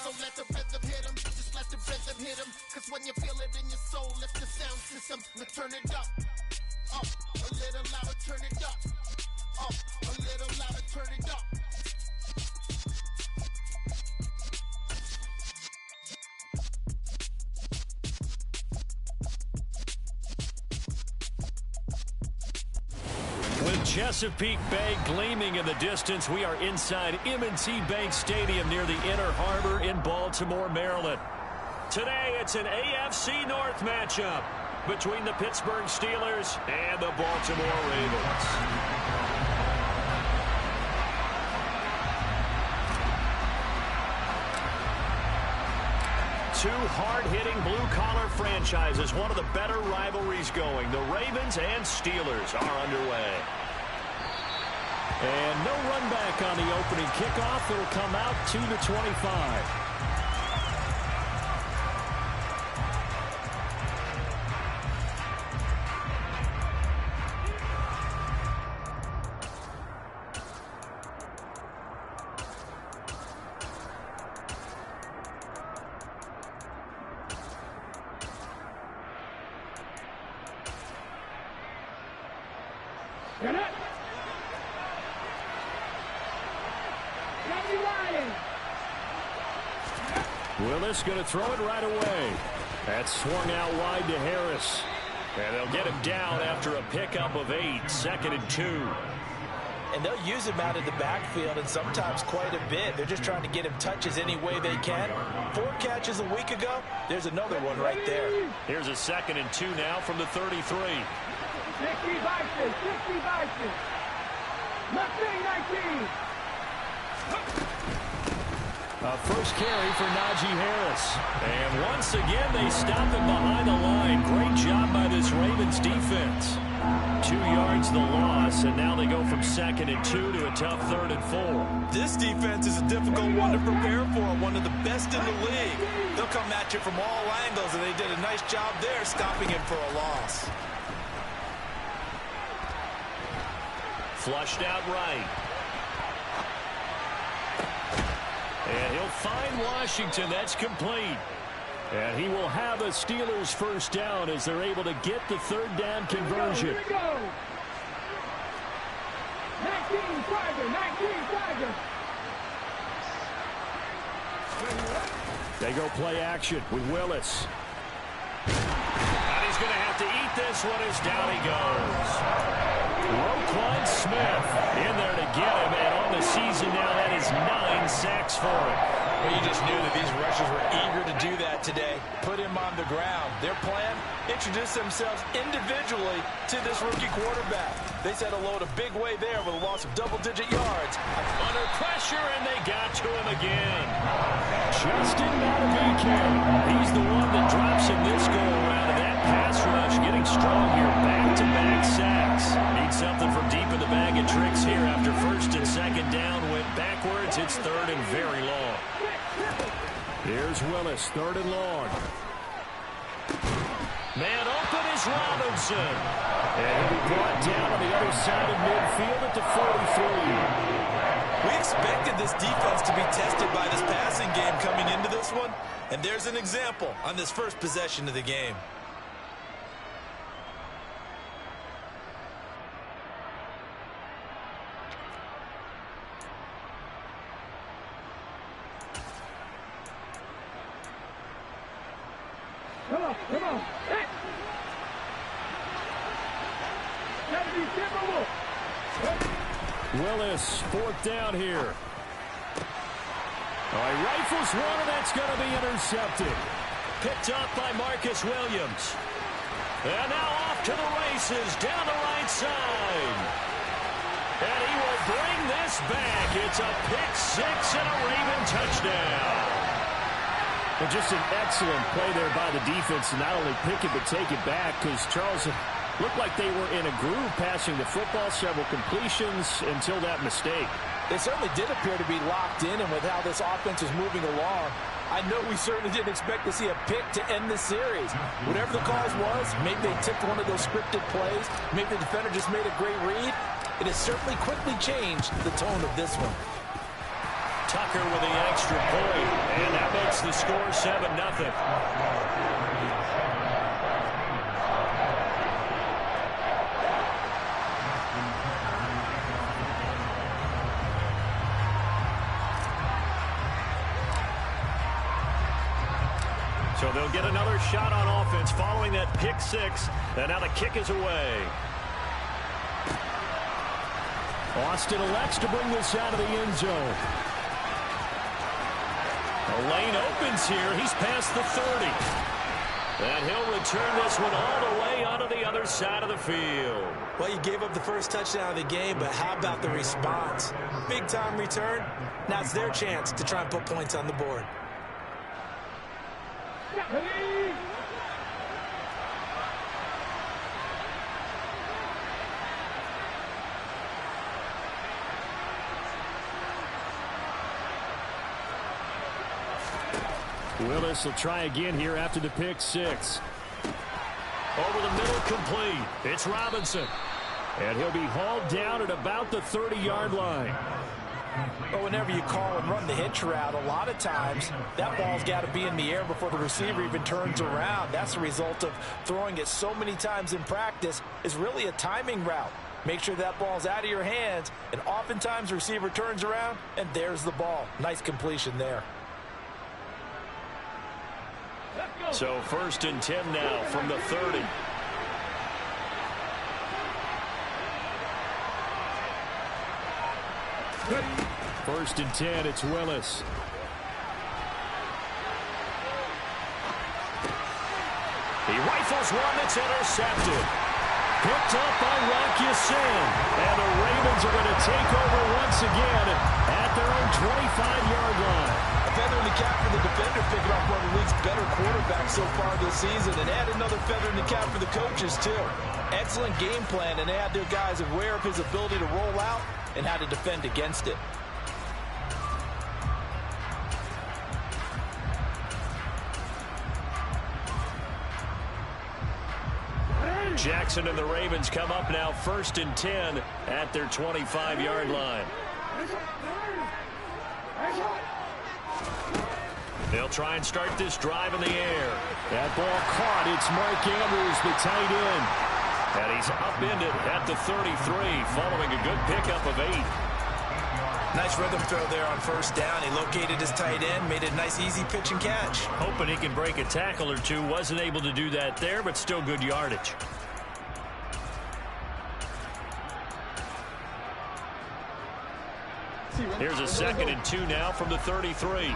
So let the rhythm hit him, just let the rhythm hit him. Cause when you feel it in your soul, lift the sound system. Now turn it up, a little louder, turn it up, a little louder, turn it up. With Chesapeake Bay gleaming in the distance, we are inside M&T Bank Stadium near the Inner Harbor in Baltimore, Maryland. Today, it's an AFC North matchup between the Pittsburgh Steelers and the Baltimore Ravens. Two hard-hitting blue-collar franchises, one of the better rivalries going. The Ravens and Steelers are underway. And no run back on the opening kickoff. It'll come out to the 25. Willis going to throw it right away. That's swung out wide to Harris. And they'll get him down after a pickup of 8, 2nd and 2. And they'll use him out of the backfield, and sometimes quite a bit. They're just trying to get him touches any way they can. 4 catches a week ago. There's another one right there. Here's a 2nd and 2 now from the 33. 60 Bison, 60 Bison. 19. A first carry for Najee Harris. And once again, they stop him behind the line. Great job by this Ravens defense. 2 yards the loss, and now they go from 2nd and 2 to a tough 3rd and 4. This defense is a difficult one to prepare for, one of the best in the league. They'll come at you from all angles, and they did a nice job there stopping him for a loss. Flushed out right. And he'll find Washington. That's complete. And he will have a Steelers first down as they're able to get the 3rd down conversion. Here we go. 19 Tiger. They go play action with Willis. And he's going to have to eat this one as down he goes. Roquan Smith in there to get him, and on the season now, that is 9 sacks for him. Well, you just knew that these rushers were eager to do that today. Put him on the ground. Their plan, introduce themselves individually to this rookie quarterback. They set a load a big way there with a loss of double-digit yards. Under pressure, and they got to him again. Justin Madden, he's the one that drops him this go-around, and that pass rush getting strong here. Back-to-back sacks. Need something from deep in the bag of tricks here after 1st and 2nd down. Went backwards. It's 3rd and very long. Here's Willis, 3rd and long. Man open is Robinson. And he'll be brought down on the other side of midfield at the 43. We expected this defense to be tested by this passing game coming into this one. And there's an example on this first possession of the game. Come on. Hey. Willis, 4th down here. He rifles one, and that's going to be intercepted. Picked up by Marcus Williams. And now off to the races down the right side. And he will bring this back. It's a pick-6 and a Raven touchdown. Well, just an excellent play there by the defense to not only pick it but take it back, because Charles looked like they were in a groove passing the football, several completions until that mistake. They certainly did appear to be locked in, and with how this offense was moving along, I know we certainly didn't expect to see a pick to end the series. Whatever the cause was, maybe they tipped one of those scripted plays, maybe the defender just made a great read. It has certainly quickly changed the tone of this one. Tucker with the extra point, and that makes the score 7-0. So they'll get another shot on offense following that pick six. And now the kick is away. Austin elects to bring this out of the end zone. The lane opens here. He's past the 30. And he'll return this one all the way onto the other side of the field. Well, you gave up the first touchdown of the game, but how about the response? Big-time return. Now it's their chance to try and put points on the board. Willis will try again here after the pick six. Over the middle, complete. It's Robinson. And he'll be hauled down at about the 30-yard line. But whenever you call and run the hitch route, a lot of times that ball's got to be in the air before the receiver even turns around. That's the result of throwing it so many times in practice. Is really a timing route. Make sure that ball's out of your hands, and oftentimes the receiver turns around, and there's the ball. Nice completion there. So 1st and 10 now from the 30. First and 10, it's Willis. He rifles one that's intercepted. Picked up by Wk17. And the Ravens are going to take over once again at their own 25-yard line. A feather in the cap for the defender, picking off one of the league's better quarterbacks so far this season. And add another feather in the cap for the coaches, too. Excellent game plan, and they had their guys aware of his ability to roll out and how to defend against it. Jackson and the Ravens come up now 1st and 10 at their 25-yard line. They'll try and start this drive in the air. That ball caught. It's Mark Andrews, the tight end. And he's upended at the 33 following a good pickup of 8. Nice rhythm throw there on 1st down. He located his tight end, made a nice easy pitch and catch. Hoping he can break a tackle or two. Wasn't able to do that there, but still good yardage. Here's a 2nd and 2 now from the 33.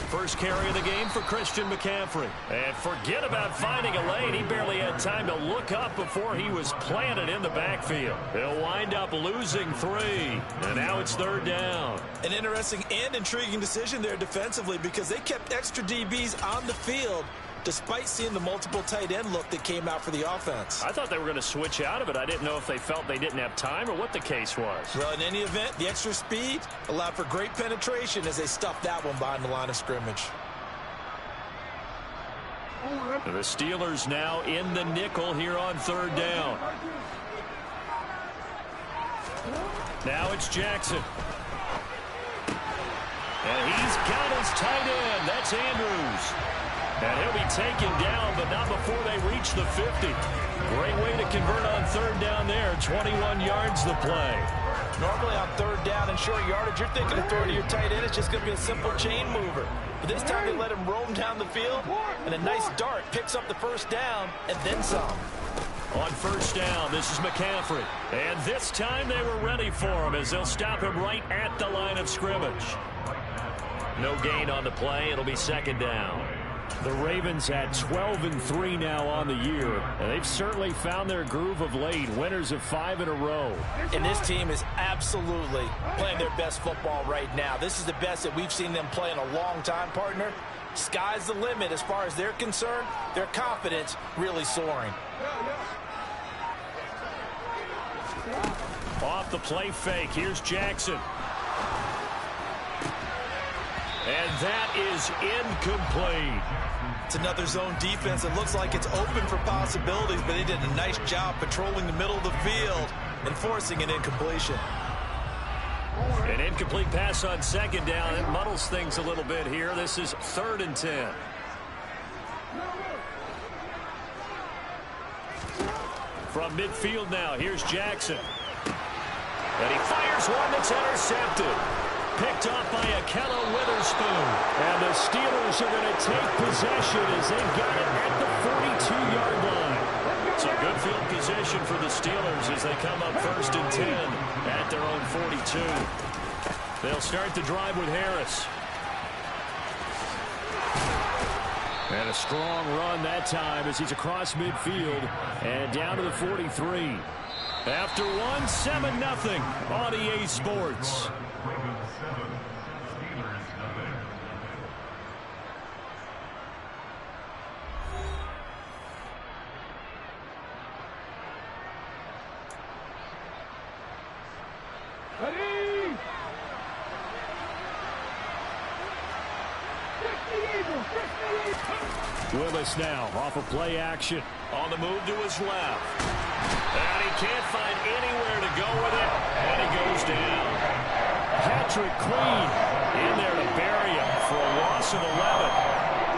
First carry of the game for Christian McCaffrey. And forget about finding a lane. He barely had time to look up before he was planted in the backfield. He'll wind up losing 3. And now it's 3rd down. An interesting and intriguing decision there defensively, because they kept extra DBs on the field despite seeing the multiple tight end look that came out for the offense. I thought they were going to switch out of it. I didn't know if they felt they didn't have time or what the case was. Well, in any event, the extra speed allowed for great penetration as they stuffed that one behind the line of scrimmage. The Steelers now in the nickel here on 3rd down. Now it's Jackson. And he's got his tight end. That's Andrews. And he'll be taken down, but not before they reach the 50. Great way to convert on 3rd down there. 21 yards the play. Normally on 3rd down and short yardage, you're thinking of throwing to your tight end. It's just going to be a simple chain mover. But this time they let him roam down the field, and a nice dart picks up the 1st down and then some. On 1st down, this is McCaffrey. And this time they were ready for him as they'll stop him right at the line of scrimmage. No gain on the play. It'll be 2nd down. The Ravens at 12-3 now on the year, and they've certainly found their groove of late, winners of 5 in a row. And this team is absolutely playing their best football right now. This is the best that we've seen them play in a long time, partner. Sky's the limit as far as they're concerned. Their confidence really soaring. Off the play fake, here's Jackson. And that is incomplete. It's another zone defense. It looks like it's open for possibilities, but they did a nice job patrolling the middle of the field and forcing an incompletion. An incomplete pass on second down. It muddles things a little bit here. This is 3rd and 10. From midfield now, here's Jackson. And he fires one that's intercepted. Picked off by Witherspoon. And the Steelers are going to take possession as they got it at the 42-yard line. It's a good field position for the Steelers as they come up 1st and 10 at their own 42. They'll start the drive with Harris. And a strong run that time as he's across midfield and down to the 43. After one, 7-0 on EA Sports. Ready? Willis now off of play action. On the move to his left. And he can't find anywhere to go with it. And he goes down. Patrick Queen in there to bury him for a loss of 11.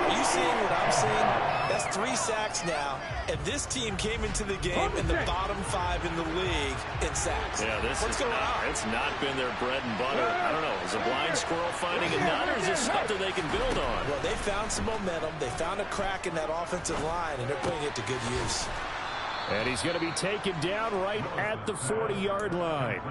Are you seeing what I'm seeing? That's 3 sacks now, and this team came into the game in the bottom 5 in the league in sacks. Yeah, What's going on? It's not been their bread and butter. I don't know. Is a blind squirrel finding a nut, or is this something they can build on? Well, they found some momentum. They found a crack in that offensive line, and they're putting it to good use. And he's going to be taken down right at the 40-yard line.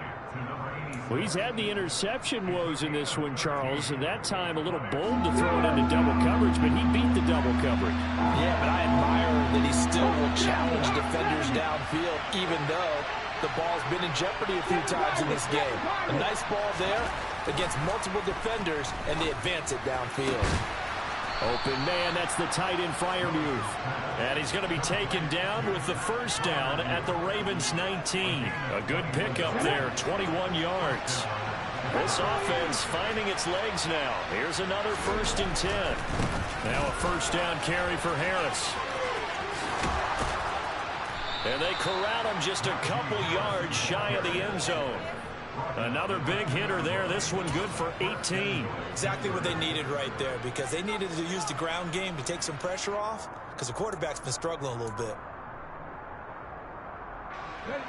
Well, he's had the interception woes in this one, Charles, and that time a little bold to throw it into double coverage, but he beat the double coverage. Yeah, but I admire that he still will challenge defenders downfield, even though the ball's been in jeopardy a few times in this game. A nice ball there against multiple defenders, and they advance it downfield. Open man, that's the tight end Freiermuth. And he's going to be taken down with the first down at the Ravens 19. A good pickup there, 21 yards. This offense finding its legs now. Here's another 1st and 10. Now a first down carry for Harris. And they corral him just a couple yards shy of the end zone. Another big hitter there. This one good for 18. Exactly what they needed right there, because they needed to use the ground game to take some pressure off, because the quarterback's been struggling a little bit.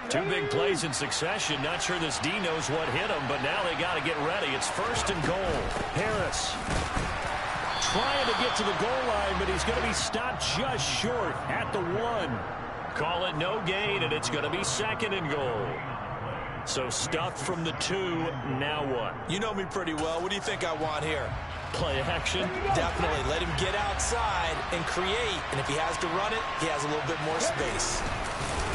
2 big plays in succession. Not sure this D knows what hit him, but now they got to get ready. It's 1st and goal. Harris trying to get to the goal line, but he's going to be stopped just short at the 1. Call it no gain, and it's going to be 2nd and goal. So stuffed from the 2, now what? You know me pretty well. What do you think I want here? Play action? Definitely. Let him get outside and create. And if he has to run it, he has a little bit more space.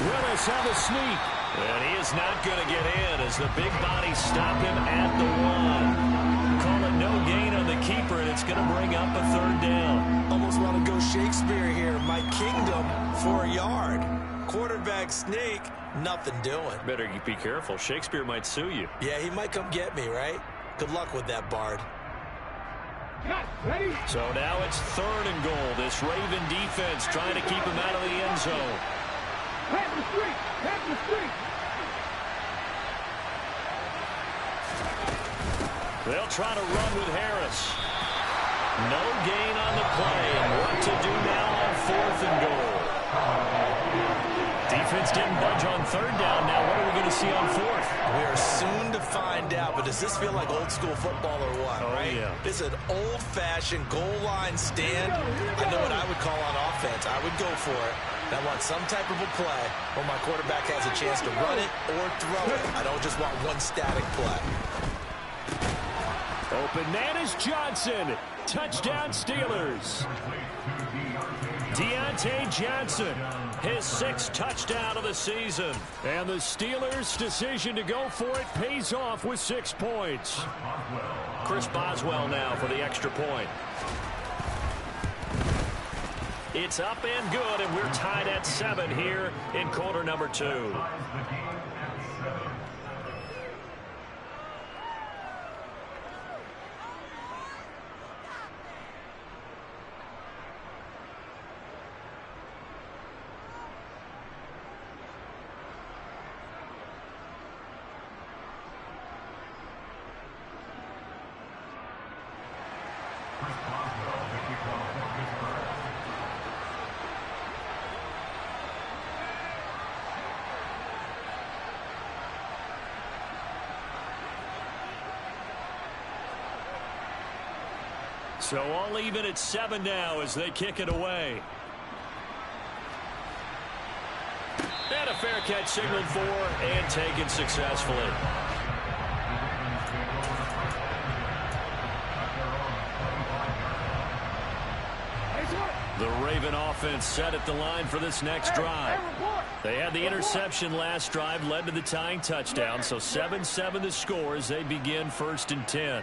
Willis on the sneak. And he is not going to get in as the big bodies stop him at the 1. Call it no gain on the keeper, and it's going to bring up a 3rd down. Almost want to go Shakespeare here. My kingdom for a yard. Quarterback sneak. Nothing doing. Better be careful. Shakespeare might sue you. Yeah, he might come get me, right? Good luck with that, Bard. So now it's 3rd and goal. This Raven defense trying to keep him out of the end zone. Head the street! Head the street! They'll try to run with Harris. No gain on the play. And what to do now on 4th and goal? Defense didn't budge on 3rd down. Now what are we going to see on 4th? We are soon to find out, but does this feel like old school football or what, right? Yeah. This is an old-fashioned goal line stand. I know what I would call on offense. I would go for it. I want some type of a play where my quarterback has a chance to run it or throw it. I don't just want one static play. Open man is Johnson. Touchdown Steelers. Deontay Johnson, his 6th touchdown of the season. And the Steelers' decision to go for it pays off with 6 points. Chris Boswell now for the extra point. It's up and good, and we're tied at 7 here in quarter number 2. So all even at 7 now as they kick it away. And a fair catch signaled for and taken successfully. The Raven offense set at the line for this next drive. They had the interception last drive, led to the tying touchdown, so 7-7 the score as they begin 1st and 10.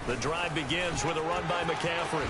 The drive begins with a run by McCaffrey.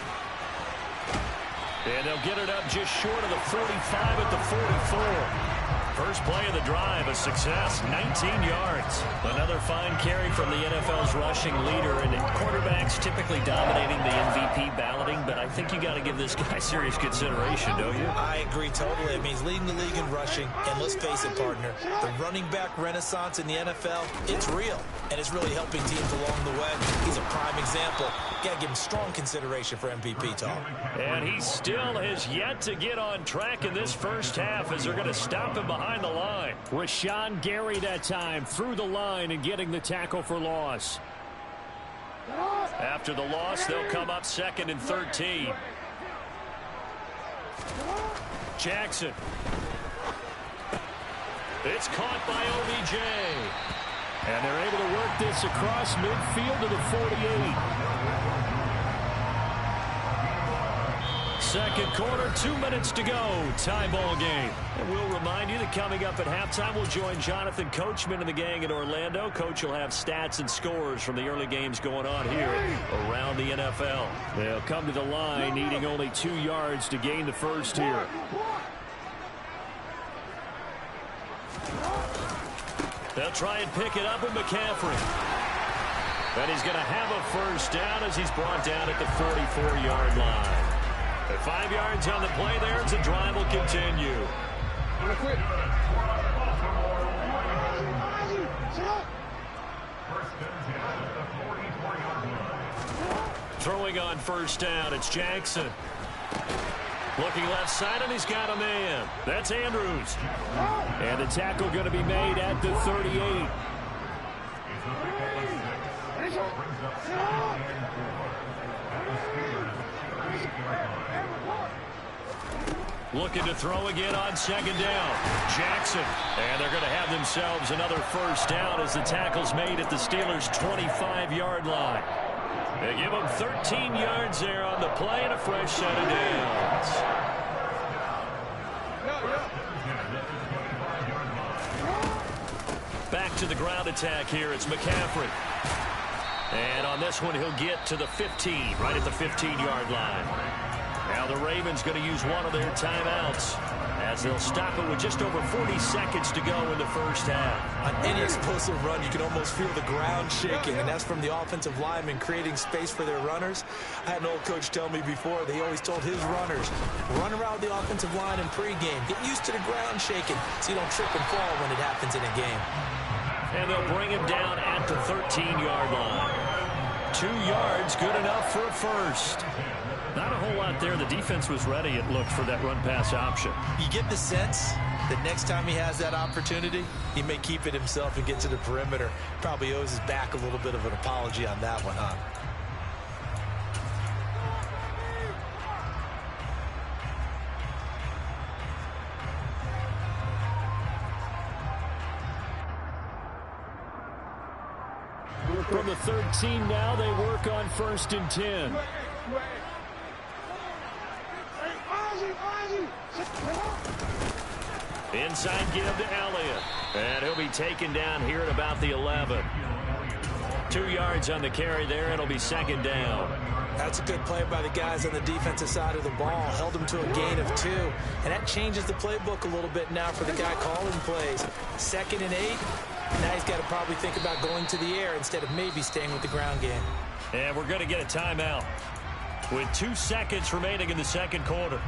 And they'll get it up just short of the 45 at the 44. First play of the drive, a success, 19 yards. Another fine carry from the NFL's rushing leader, and quarterbacks typically dominating the MVP balloting, but I think you got to give this guy serious consideration, don't you? I agree totally. I mean, he's leading the league in rushing, and let's face it, partner, the running back renaissance in the NFL, it's real, and it's really helping teams along the way. He's a prime example. Got to give him strong consideration for MVP talk. And he still has yet to get on track in this first half as they're going to stop him behind the line. Rashawn Gary that time through the line and getting the tackle for loss. After the loss, they'll come up 2nd and 13. Jackson. It's caught by OBJ. And they're able to work this across midfield to the 48. Second quarter, 2 minutes to go. Tie ball game. And we'll remind you that coming up at halftime, we'll join Jonathan Coachman and the gang in Orlando. Coach will have stats and scores from the early games going on here around the NFL. They'll come to the line, needing only 2 yards to gain the first here. They'll try and pick it up with McCaffrey. And he's going to have a first down as he's brought down at the 44-yard line. 5 yards on the play there as the drive will continue. Throwing on first down, it's Jackson. Looking left side, and he's got a man. That's Andrews. And the tackle going to be made at the 38. Looking to throw again on second down. Jackson. And they're going to have themselves another first down as the tackle's made at the Steelers' 25-yard line. They give them 13 yards there on the play and a fresh set of downs. Back to the ground attack here. It's McCaffrey. And on this one, he'll get to the 15, right at the 15-yard line. Now the Ravens going to use one of their timeouts as they'll stop it with just over 40 seconds to go in the first half. On any explosive run, you can almost feel the ground shaking, and that's from the offensive linemen creating space for their runners. I had an old coach tell me before, they always told his runners, run around the offensive line in pregame. Get used to the ground shaking so you don't trip and fall when it happens in a game. And they'll bring him down at the 13-yard line. 2 yards, good enough for a first. Not a whole lot there. The defense was ready, it looked, for that run-pass option. You get the sense that next time he has that opportunity, he may keep it himself and get to the perimeter. Probably owes his back a little bit of an apology on that one, huh? From the 13 now, they work on 1st and 10. Inside give to Elliott. And he'll be taken down here at about the 11. 2 yards on the carry there. It'll be second down. That's a good play by the guys on the defensive side of the ball. Held him to a gain of 2. And that changes the playbook a little bit now for the guy calling plays. 2nd and 8. Now he's got to probably think about going to the air instead of maybe staying with the ground game. And we're going to get a timeout with 2 seconds remaining in the second quarter.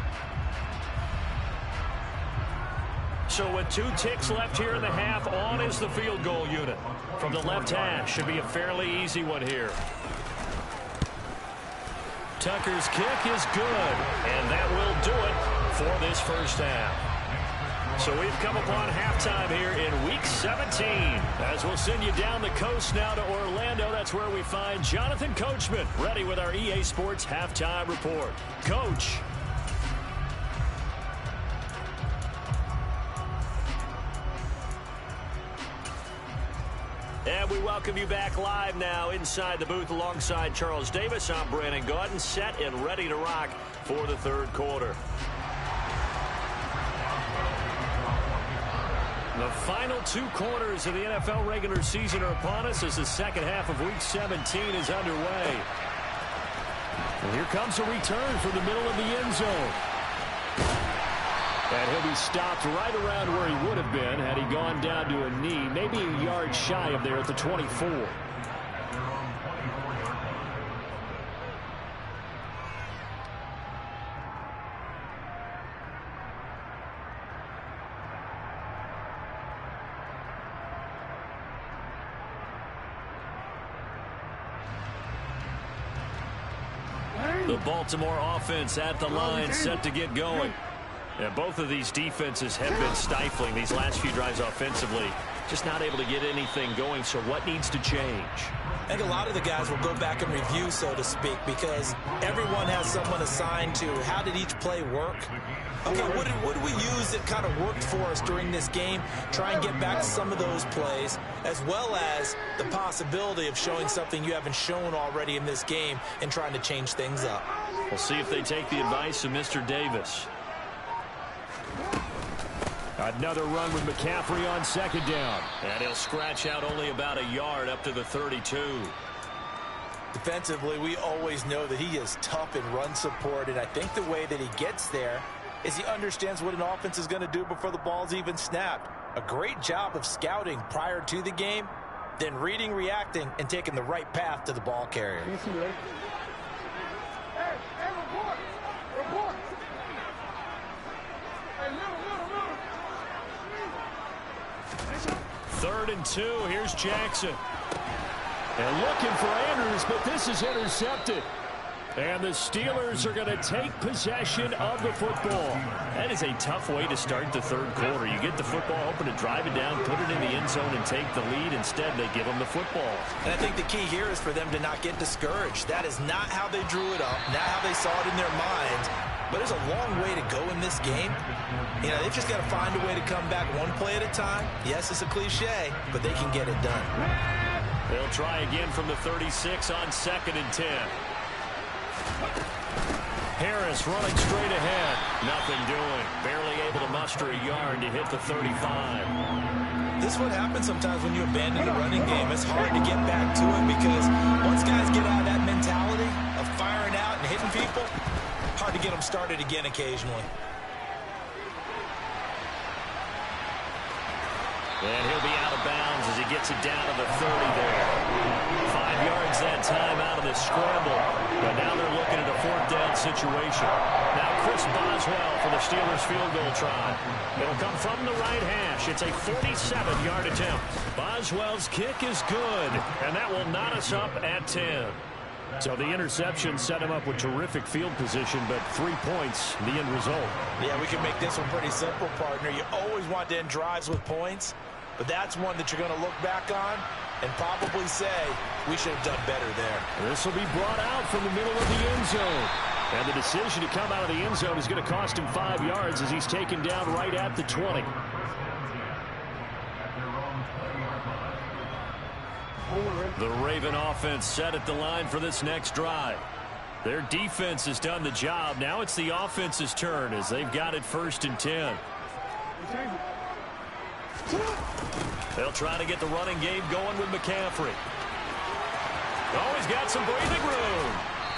So with 2 ticks left here in the half, on is the field goal unit. From the left hash, should be a fairly easy one here. Tucker's kick is good, and that will do it for this first half. So we've come upon halftime here in Week 17. As we'll send you down the coast now to Orlando, that's where we find Jonathan Coachman, ready with our EA Sports Halftime Report. Coach. And we welcome you back live now inside the booth alongside Charles Davis. I'm Brandon Gaudin, set and ready to rock for the third quarter. The final 2 quarters of the NFL regular season are upon us as the second half of Week 17 is underway. And here comes a return from the middle of the end zone. And he'll be stopped right around where he would have been had he gone down to a knee, maybe a yard shy of there at the 24. The Baltimore offense at the line, set to get going. And both of these defenses have been stifling these last few drives offensively. Just not able to get anything going, so what needs to change? I think a lot of the guys will go back and review, so to speak, because everyone has someone assigned to how did each play work. Okay, what did we use that kind of worked for us during this game? Try and get back to some of those plays, as well as the possibility of showing something you haven't shown already in this game and trying to change things up. We'll see if they take the advice of Mr. Davis. Another run with McCaffrey on second down. And he'll scratch out only about a yard up to the 32. Defensively, we always know that he is tough in run support, and I think the way that he gets there is he understands what an offense is going to do before the ball's even snapped. A great job of scouting prior to the game, then reading, reacting, and taking the right path to the ball carrier. Report. Third and 2. Here's Jackson. And looking for Andrews, but this is intercepted. And the Steelers are going to take possession of the football. That is a tough way to start the third quarter. You get the football, hoping to drive it down, put it in the end zone, and take the lead. Instead, they give them the football. And I think the key here is for them to not get discouraged. That is not how they drew it up, not how they saw it in their minds. But there's a long way to go in this game. You know, they've just got to find a way to come back one play at a time. Yes, it's a cliche, but they can get it done. They'll try again from the 36 on 2nd and 10. Harris running straight ahead. Nothing doing. Barely able to muster a yard to hit the 35. This is what happens sometimes when you abandon the running game. It's hard to get back to it because once guys get out of that mentality of firing out and hitting people, hard to get them started again occasionally. And he'll be out of bounds as he gets it down to the 30 there. 5 yards that time out of the scramble. But now they're looking at a 4th down situation. Now Chris Boswell for the Steelers field goal try. It'll come from the right hash. It's a 47-yard attempt. Boswell's kick is good, and that will knot us up at 10. So the interception set him up with terrific field position, but 3 points, the end result. Yeah, we can make this one pretty simple, partner. You always want to end drives with points, but that's one that you're going to look back on and probably say, we should have done better there. This will be brought out from the middle of the end zone. And the decision to come out of the end zone is going to cost him 5 yards as he's taken down right at the 20. The Raven offense set at the line for this next drive. Their defense has done the job. Now it's the offense's turn as they've got it 1st and 10. They'll try to get the running game going with McCaffrey. Oh, he's got some breathing room.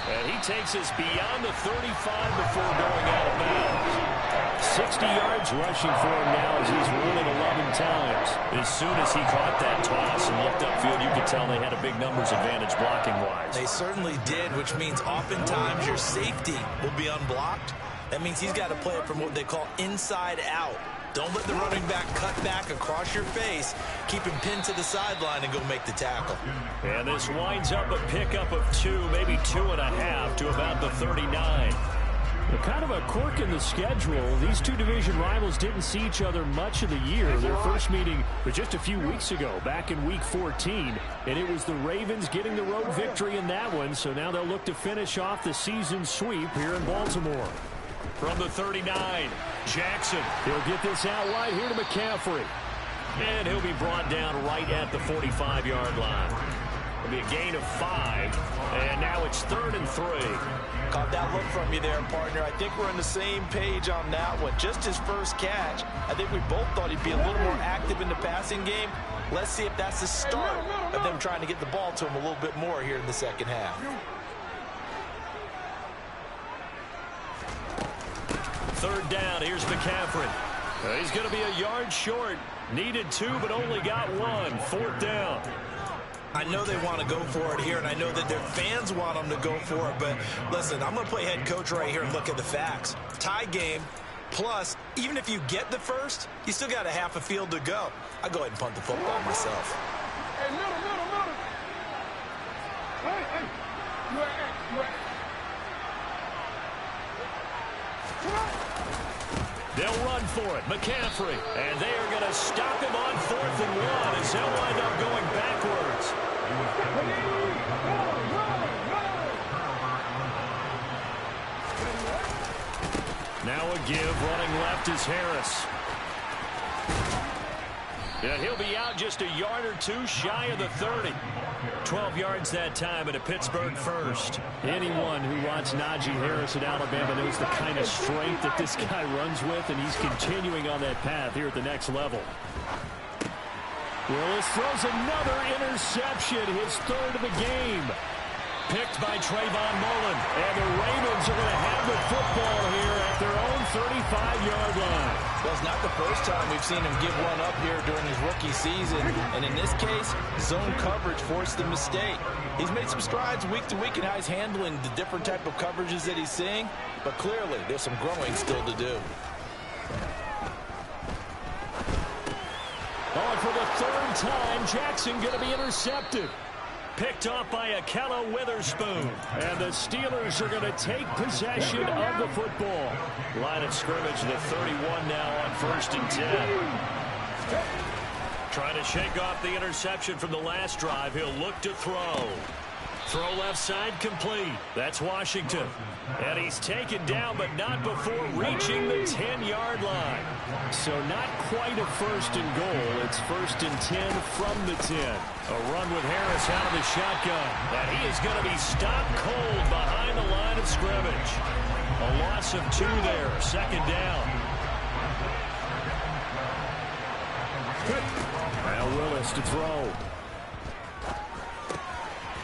And he takes us beyond the 35 before going out of bounds. 60 yards rushing for him now as he's running 11 times. As soon as he caught that toss and looked upfield, you could tell they had a big numbers advantage blocking-wise. They certainly did, which means oftentimes your safety will be unblocked. That means he's got to play it from what they call inside out. Don't let the running back cut back across your face. Keep him pinned to the sideline and go make the tackle. And this winds up a pickup of 2, maybe 2.5 to about the 39. Kind of a quirk in the schedule. These two division rivals didn't see each other much of the year. Their first meeting was just a few weeks ago, back in Week 14. And it was the Ravens getting the road victory in that one. So now they'll look to finish off the season sweep here in Baltimore. From the 39, Jackson. He'll get this out wide here to McCaffrey. And he'll be brought down right at the 45-yard line. It'll be a gain of 5. And now it's 3rd and 3. Caught that look from you there, partner. I think we're on the same page on that one. Just his first catch. I think we both thought he'd be a little more active in the passing game. Let's see if that's the start of them trying to get the ball to him a little bit more here in the second half. 3rd down. Here's McCaffrey. He's going to be a yard short. Needed 2, but only got 1. 4th down. I know they want to go for it here, and I know that their fans want them to go for it, but listen, I'm going to play head coach right here and look at the facts. Tie game, plus, even if you get the first, you still got a half a field to go. I'll go ahead and punt the football myself. Hey, middle. Hey. They'll run for it. McCaffrey. And they are going to stop him on 4th and 1 as they'll wind up going backwards. Now a give. Running left is Harris. And he'll be out just a yard or 2 shy of the 30. 12 yards that time and a Pittsburgh first. Anyone who watched Najee Harris at Alabama knows the kind of strength that this guy runs with, and he's continuing on that path here at the next level. Willis throws another interception, his 3rd of the game. Picked by Trayvon Mullen. And the Ravens are going to have the football here at their own 35-yard line. Well, it's not the first time we've seen him give one up here during his rookie season. And in this case, zone coverage forced the mistake. He's made some strides week to week in how he's handling the different type of coverages that he's seeing. But clearly, there's some growing still to do. On for the 3rd time, Jackson going to be intercepted. Picked off by Akello Witherspoon. And the Steelers are going to take possession of the football. Line of scrimmage, the 31 now on 1st and 10. Trying to shake off the interception from the last drive. He'll look to throw. Throw left side complete. That's Washington. And he's taken down, but not before reaching the 10-yard line. So not quite a 1st and goal. It's 1st and 10 from the 10. A run with Harris out of the shotgun. And he is going to be stopped cold behind the line of scrimmage. A loss of 2 there. 2nd down. Now Willis to throw.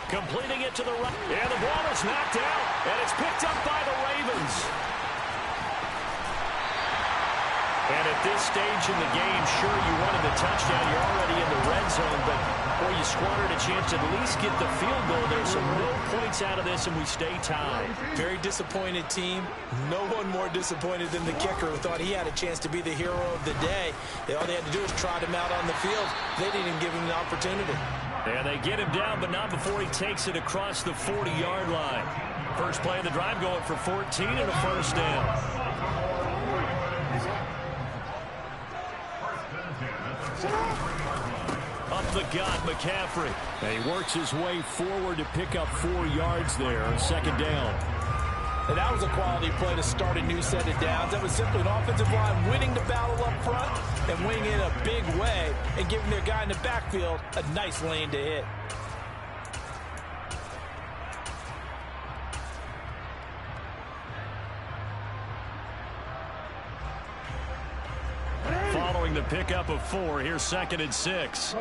Completing it to the right. And the ball is knocked out. And it's picked up by the Ravens. And at this stage in the game, sure, you wanted the touchdown. You're already in the red zone. But, boy, you squandered a chance to at least get the field goal. There's some real points out of this, and we stay tied. Very disappointed team. No one more disappointed than the kicker who thought he had a chance to be the hero of the day. All they had to do was trot him out on the field. They didn't even give him the opportunity. And they get him down, but not before he takes it across the 40-yard line. First play of the drive going for 14 and a 1st down. Up the gut, McCaffrey. And he works his way forward to pick up 4 yards there. 2nd down. And that was a quality play to start a new set of downs. That was simply an offensive line winning the battle up front and winning it a big way and giving their guy in the backfield a nice lane to hit. Following the pickup of 4, here's 2nd and 6.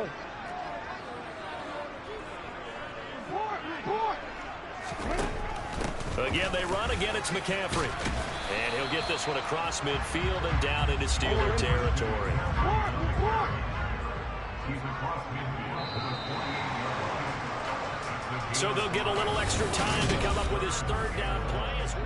Again, they run. Again, it's McCaffrey. And he'll get this one across midfield and down into Steeler territory. So they'll get a little extra time to come up with his 3rd down play as we...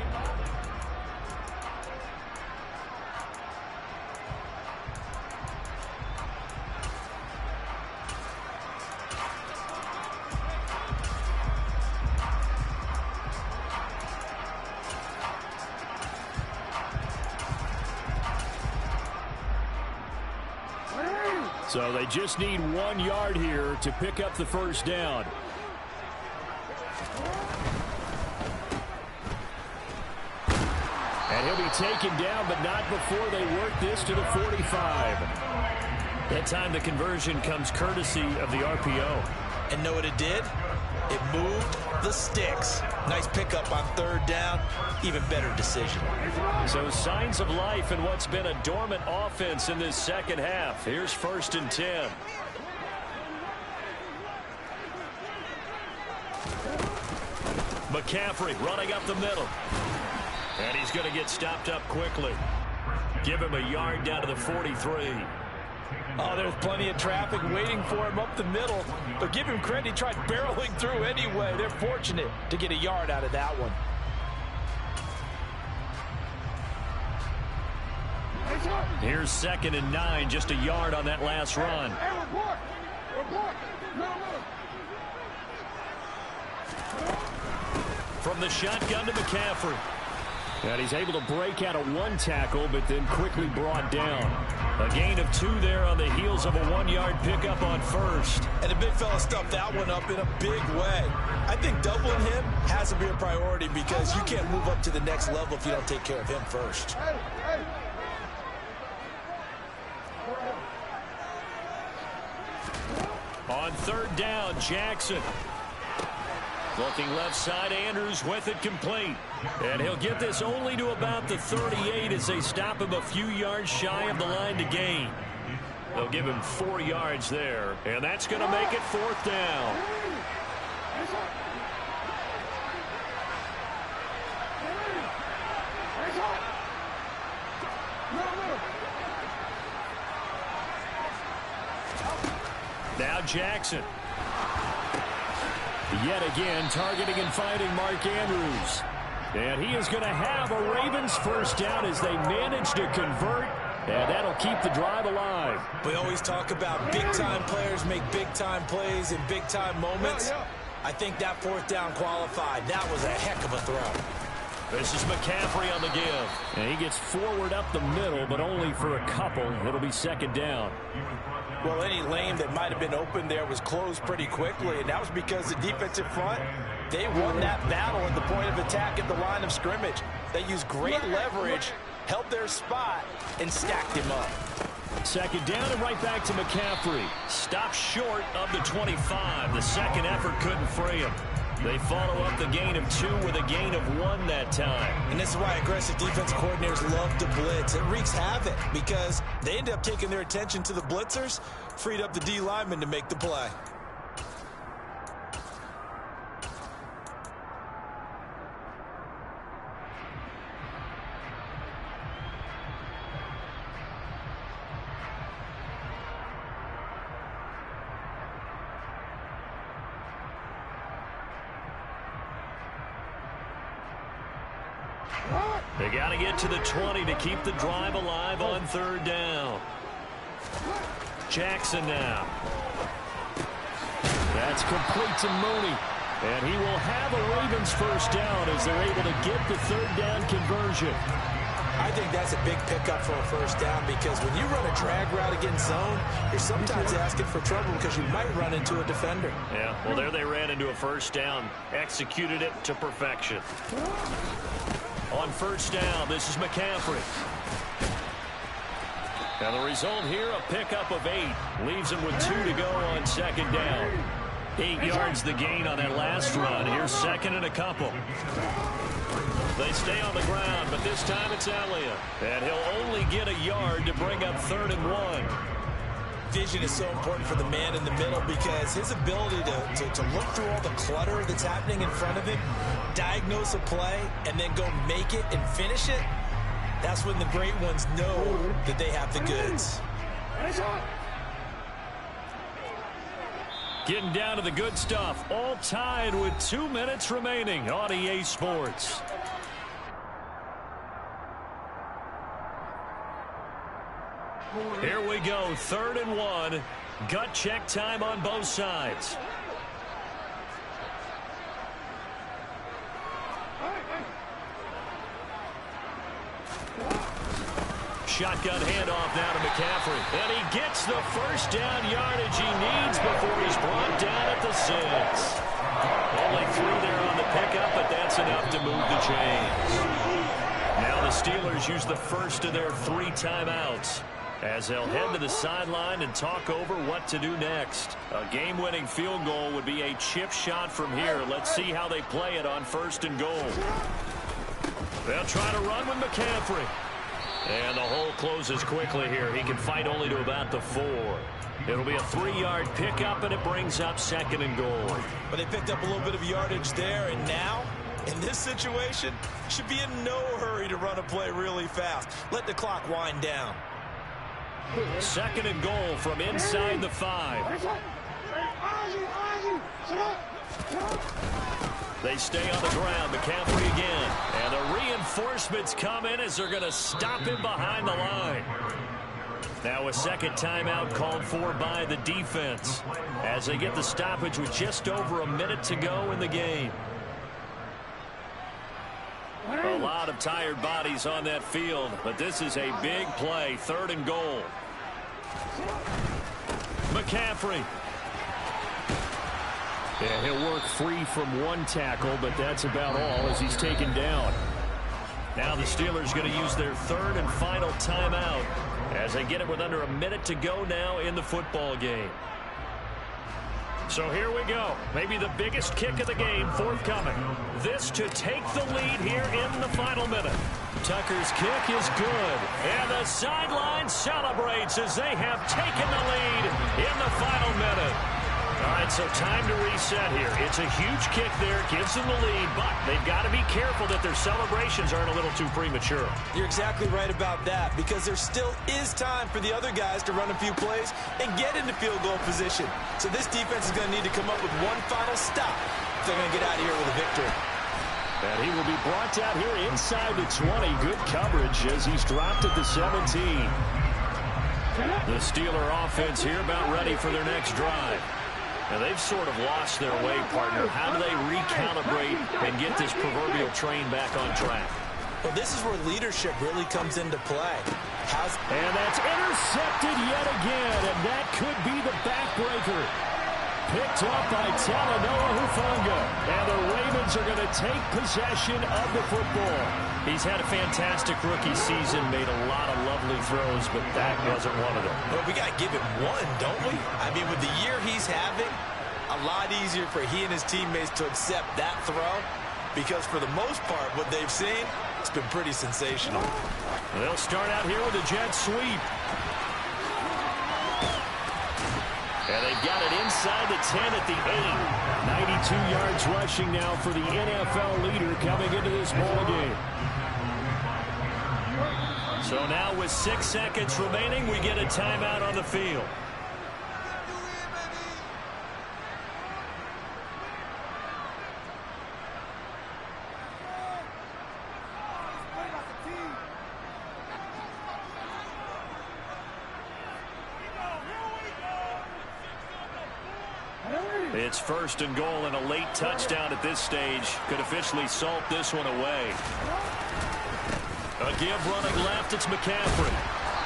So they just need 1 yard here to pick up the first down. And he'll be taken down, but not before they work this to the 45. That time the conversion comes courtesy of the RPO. And know what it did? It moved the sticks. Nice pickup on 3rd down. Even better decision. So signs of life in what's been a dormant offense in this second half. Here's 1st and 10. McCaffrey running up the middle. And he's going to get stopped up quickly. Give him a yard down to the 43. Oh, there's plenty of traffic waiting for him up the middle. But give him credit, he tried barreling through anyway. They're fortunate to get a yard out of that one. Here's 2nd and 9, just a yard on that last run. From the shotgun to McCaffrey. And he's able to break out of 1 tackle, but then quickly brought down. A gain of 2 there on the heels of a 1-yard pickup on 1st. And the big fella stuffed that one up in a big way. I think doubling him has to be a priority because you can't move up to the next level if you don't take care of him first. On 3rd down, Jackson. Looking left side, Andrews with it complete. And he'll get this only to about the 38 as they stop him a few yards shy of the line to gain. They'll give him 4 yards there, and that's going to make it 4th down. Now Jackson. Yet again, targeting and finding Mark Andrews. And he is going to have a Ravens first down as they manage to convert. And that'll keep the drive alive. We always talk about big-time players make big-time plays in big-time moments. I think that 4th down qualified. That was a heck of a throw. This is McCaffrey on the give. And he gets forward up the middle, but only for a couple. It'll be 2nd down. Well, any lane that might have been open there was closed pretty quickly, and that was because the defensive front, they won that battle at the point of attack at the line of scrimmage. They used great leverage, held their spot, and stacked him up. 2nd down and right back to McCaffrey. Stopped short of the 25. The second effort couldn't free him. They follow up the gain of 2 with a gain of 1 that time. And this is why aggressive defense coordinators love to blitz. It wreaks havoc because they end up taking their attention to the blitzers, freed up the D lineman to make the play. They got to get to the 20 to keep the drive alive on 3rd down. Jackson now. That's complete to Mooney. And he will have a Ravens first down as they're able to get the 3rd down conversion. I think that's a big pickup for a first down because when you run a drag route against zone, you're sometimes asking for trouble because you might run into a defender. Yeah, well, there they ran into a first down, executed it to perfection. On 1st down, this is McCaffrey. And the result here, a pickup of 8. Leaves him with 2 to go on 2nd down. 8 yards the gain on that last run. Here's 2nd and a couple. They stay on the ground, but this time it's Elliott. And he'll only get a yard to bring up 3rd and 1. Vision is so important for the man in the middle because his ability to look through all the clutter that's happening in front of him, diagnose a play, and then go make it and finish it, that's when the great ones know that they have the goods. Getting down to the good stuff, all tied with 2 minutes remaining on EA Sports. Here we go, 3rd and 1. Gut check time on both sides. Shotgun handoff now to McCaffrey. And he gets the first down yardage he needs before he's brought down at the 6. Only 3 there on the pickup, but that's enough to move the chains. Now the Steelers use the first of their 3 timeouts as they'll head to the sideline and talk over what to do next. A game-winning field goal would be a chip shot from here. Let's see how they play it on 1st and goal. They'll try to run with McCaffrey. And the hole closes quickly here. He can fight only to about the 4. It'll be a 3-yard pickup, and it brings up 2nd and goal. But they picked up a little bit of yardage there, and now, in this situation, should be in no hurry to run a play really fast. Let the clock wind down. 2nd and goal from inside the 5. They stay on the ground. McCaffrey again. And the reinforcements come in as they're going to stop him behind the line. Now a 2nd timeout called for by the defense as they get the stoppage with just over a minute to go in the game. A lot of tired bodies on that field, but this is a big play. 3rd and goal. McCaffrey. Yeah, he'll work free from 1 tackle, but that's about all as he's taken down. Now the Steelers going to use their 3rd and final timeout as they get it with under a minute to go now in the football game. So here we go. Maybe the biggest kick of the game forthcoming. This to take the lead here in the final minute. Tucker's kick is good. And the sideline celebrates as they have taken the lead in the final minute. All right, so time to reset here. It's a huge kick there, gives them the lead, but they've got to be careful that their celebrations aren't a little too premature. You're exactly right about that, because there still is time for the other guys to run a few plays and get into field goal position. So this defense is going to need to come up with one final stop if they're going to get out of here with a victory. And he will be brought down here inside the 20. Good coverage as he's dropped at the 17. The Steeler offense here about ready for their next drive. Now, they've sort of lost their way, partner. How do they recalibrate and get this proverbial train back on track? Well, this is where leadership really comes into play. And that's intercepted yet again, and that could be the backbreaker. Picked up by Talanoa Hufanga. And the Ravens are going to take possession of the football. He's had a fantastic rookie season, made a lot of lovely throws, but that wasn't one of them. Well, we got to give it one, don't we? I mean, with the year he's having, a lot easier for he and his teammates to accept that throw, because for the most part, what they've seen, it's been pretty sensational. They'll start out here with a jet sweep. And they've got it inside the 10 at the 8. 92 yards rushing now for the NFL leader coming into this ball game. So now with 6 seconds remaining, we get a timeout on the field. It's 1st and goal, and a late touchdown at this stage could officially salt this one away. A give running left, it's McCaffrey.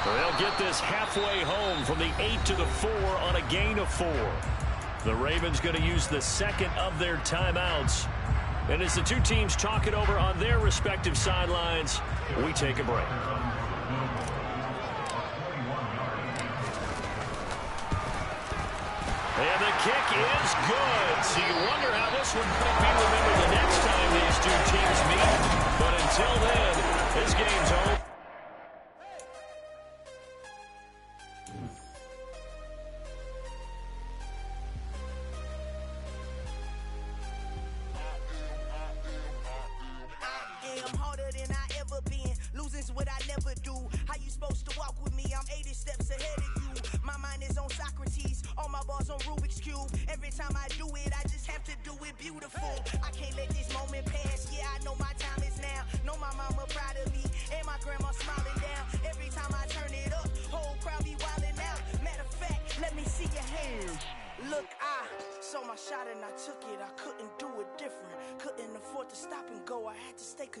They'll get this halfway home from the 8 to the 4 on a gain of 4. The Ravens going to use the 2nd of their timeouts. And as the two teams talk it over on their respective sidelines, we take a break. And the kick is good. So you wonder how this one might be remembered the next time these two teams meet. But until then, this game's over. I'm harder than I ever been. Losing's what I never do. How you supposed to walk with me? I'm 80 steps ahead of you. My mind is on Socrates. All my balls on Rubik's Cube. Every time I do it, I just have to do it beautiful. I can't let this moment pass. Yeah, I know my time is now. Know my mama proud of me. And my grandma smiling down. Every time I turn it up, whole crowd be wilding out. Matter of fact, let me see your hands. Look, I saw my shot and I took it. I couldn't do it different. Couldn't afford to stop and go. I had to stay consistent.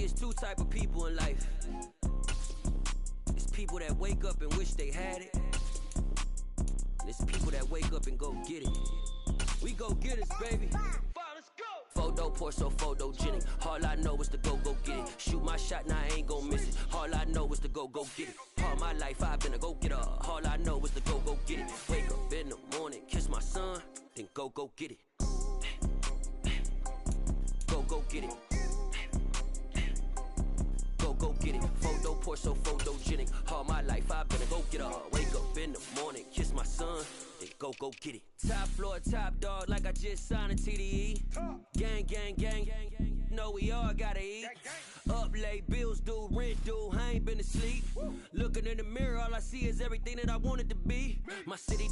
See, it's two type of people in life. It's people that wake up and wish they had it. And it's people that wake up and go get it. We go get it, baby. Let's go. Photo pour so photogenic. All I know is to go get it. Shoot my shot, now I ain't gon' miss it. All I know is to go get it. All my life I've been a go-getter. All I know is to go get it. Wake up in the morning, kiss my son, then go get it. Go get it. Go get it. Photo pour so photogenic. All my life I've been a go-getter. Wake up in the morning, kiss my son, then go get it. Top floor, top dog, like I just signed a TDE. Gang, gang, gang, gang. Know we all gotta eat. Up late, bills due, rent due, I ain't been asleep. Looking in the mirror, all I see is everything that I wanted to be. My city